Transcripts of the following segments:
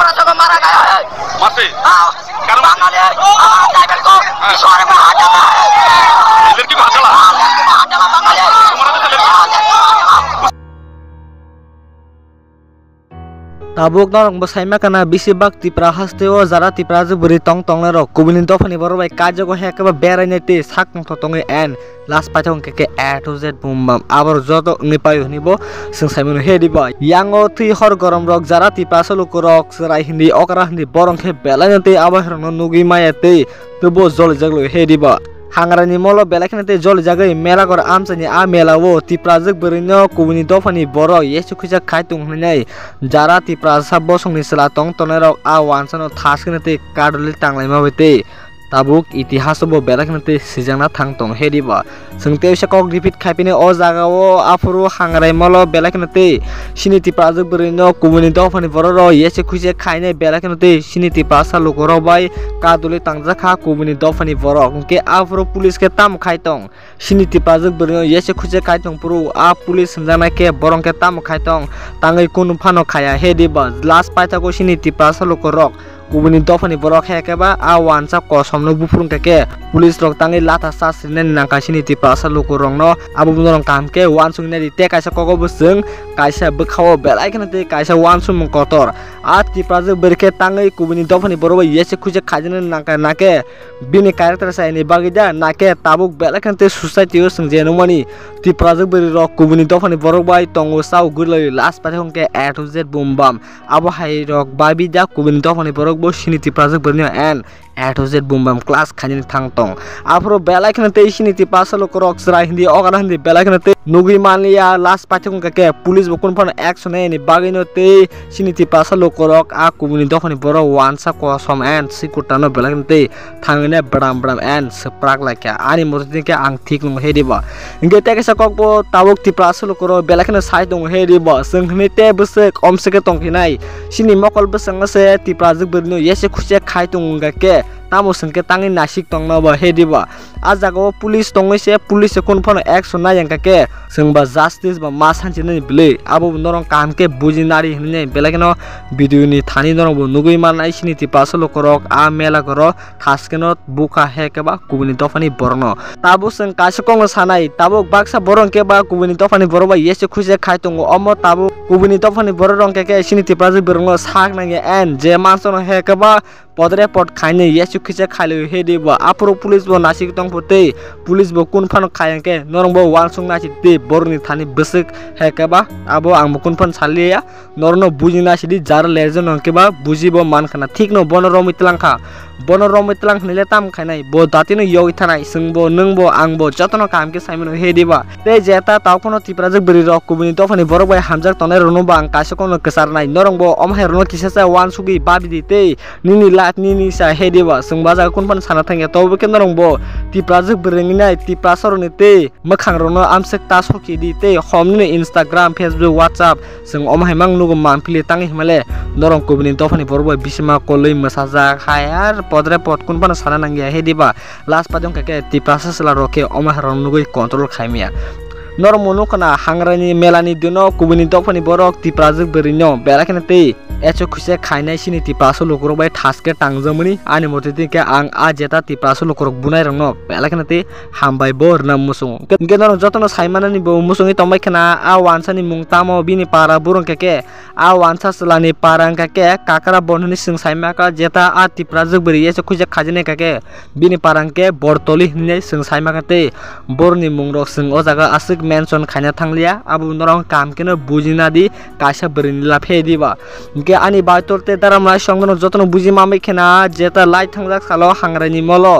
Masih? Karena mana dia? Driver ko. Suara ada lah. Lagi masalah. Ada lah Bangladesh. Kemana tuh lagi? Tabuk norong besaima kana bisibak tipra hasteo zara tipra ju buri tong naro kubinin to phani boro bai kajo ko hekaba beraine te sak tong tongi en last patong ke A to Z bumbam abor joto ni payo nibo sing saimunu hediba yango thi hor gorom rok zara tipra solo ko rok sarai hindi okra hindi borong ke belaine te aba herno nugi mayate tubo jol jaglo hediba Hangrani molo belaknate jol jagai mela kor amsani a mela wo tiprazak berino kubuni dofani boro yesu khija khaitung hnai jara tipraz sabbo songni sala tong tonerok a wansano thaskinate kaduli tanglai mabete tabuk itihas bo belaknate sijangna thangtong hediba sengte sakok repeat khaipine o jaga o afuru hangrai molo belaknate sini tiprazak berino kubuni dofani boro ro yesu khija khaine belaknate sini tipasa lokoro bai kaduli tangjaka kubuni dofani boro ke afuru police के ताम खाइतों सिनी तिपाजक बरियो येसे खुजे खाइतों पुरु आ police समझाना के boring के ताम खाइतों तांगै कुनु फानो खाया हेदिबा लास्ट पाइता को सिनी तिपासा लोको रक गुबुनि दफानि बरक हेकेबा आ वानसा कसमनो बुफुरुं के पुलिस रक तांगै लाथा सासरिने नांका सिनी तिपासा लोको रंगनो आबुबुनरं कामके वानसुंगने रिते कायसा कगो बुसुं कायसा बखाव बेलाइखनते कायसा वानसुम कतर आ तिपाजक बरके तांगै गुबुनि दफानि बरबा येसे खुजे खाजने नांका नाके बिनि क्यारेक्टर साइनि बागिदा नाके ताबुक बेलाइखनते सोसाइटियो संजेनुमानि तिपाजक बरि रक गुबुनि दफानि बरक बाय तंगो साउ गुलै लास्ट पाथंके A to Z बुमबाम आबो हाय रक बाबिदा गुबुनि दफानि बरक bo sini tiprazak berniyo en A to Z bumbam class khani thangtong afro belakhnate sini tipasalo korok sra hindi ogara hindi belakhnate nugi mania last pathung ke police bokun phone action ni bagino te sini tipasalo korok a kubuni dokhani boro wansa ko som en sikutano belakhnate thangene bram en sprak lakya ani murti ke ang thik nung hediba inge te ke sakok bo tabuk tipasalo korok belakhna sai dong hediba sengkhne te busek omseke tongkinai sini mokol besang se tiprazak no yese khusya khaitung ke tamo sengke tangi nasik tong na ba hediba ajago police tongoi se police kon phone action na yang ke sengba justice ba masan chini ble abo norong kam ke bujinari hne belageno video ni thani norong bo nugui manai sini tipasalo korok a mela koro thaskeno buka heke ba kubuni dofani borno tabo seng kasokong sanai tabo baksa borong ke ba kubuni dofani boroba yese khusya khaitung omo tabo kubuni dofani borong ke sini tiprazak berno sak na en je mansono heke ba podre pot khaine yesu khise khale hediba apro police bo nasik tong pote police bo kun phan khayang ke norong bo wansung nasi te borni thani besek hekaba abo ang kun phan salia norno bujina sidi jar lejon ke ba bujibo man khana thik no bonoro mitlangkha nile tam khainai bo datino yogi thanai singbo nungbo angbo jotono kam ke saimino hediba te jeta tawkono tiprazak beri rok kubuni tofani borok bai hamjak tonai rono bang kasokono kesarnai norong bo omhai rono kisasa wansugi babidi te nini nini sa hediba sungbaja kunpan sana thangya tobo ke norong bo tiprazak berenginai tipasaro ni te makhang rono amsek ta soki di te homni Instagram Facebook WhatsApp sung omhai mang nugo mampili tangi himale norong kubuni tofani borok bai bisima koloi masaja khayar podre pot kunpan sana nangya hediba last padong ke tipasa sela roke omhai rono nugo control khaimia normono kana hangrani melani duno kubuni tofani borok tiprazak berino belakhnate echo khuse khainai sini tipaso lokorok bai thaske tangjamani ani motiti ke ang a jeta tipaso lokorok bunai rangno belakhnate hambai bor na musung genor jotono saimanani bo musungi tombai khana a wansani mungtamo bini para burong ke a wansa slani parang ke kakara bonhuni sing saima ka jeta a tiprazak beri echo khuse khajene ke bini parang ke bortoli hne sing saima te borni mungrok sing o jaga asik mention khaina thanglia abu norong kam keno bujina di kaisa berini la phediba ke ani baitorte daramla songno jotono buji mamai khena jeta lai thangjak salo hangrani molo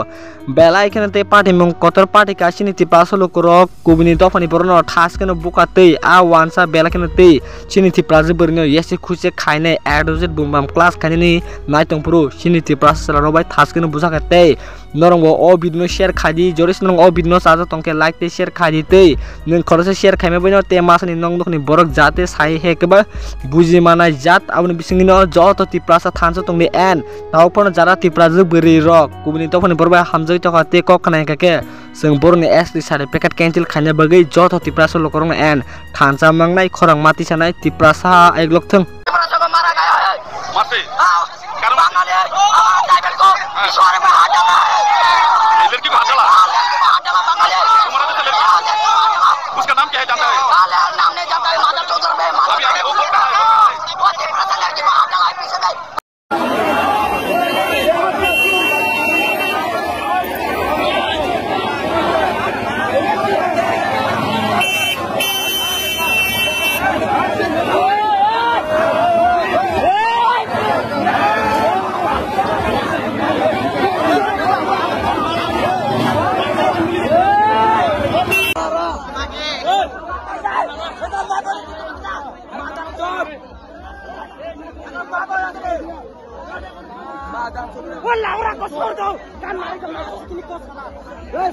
belai khena te party mung kotor party kasini tipasolo korok kubuni dofani borno thas keno bukate a wansa bela khena te chini tiprazak berino yesi khuse khaine adozet bumbam class khanini naitong puru chini tipasala robai thas keno busakate norong bo o video share khadi joris norong o video saja tongke like te share khadi te nung khorose share khaime boino te masani nong dokni borok jate sai hekeba buji manai jat abni bisingino joto tiprasa thanso tongni en tawpon jara tiprazak beri rok kubuni tofani borba hamjai to te kok khana ke sing borni SD certificate cancel khanya bagai joto tiprasa lokorong en thansa mangnai khorang mati sanai tiprasa eglok thung बच्चों को मारा गया है। मारते Bangladesh driver को पिछवाड़े में हाथ डाला है। लड़की को हाथ डाला, लड़की को हाथ डाला बांग्लादेश। तुम्हारा तो लड़की, उसका नाम क्या है जानता है? नाम नहीं जानता है। माधव चौधरी में अभी अभी वो बोलता है वो तीव्र से लड़की को हाथ डाला है पीछे से। Wala ora ko sordo kan mari ke mas kini kos sana. Hey,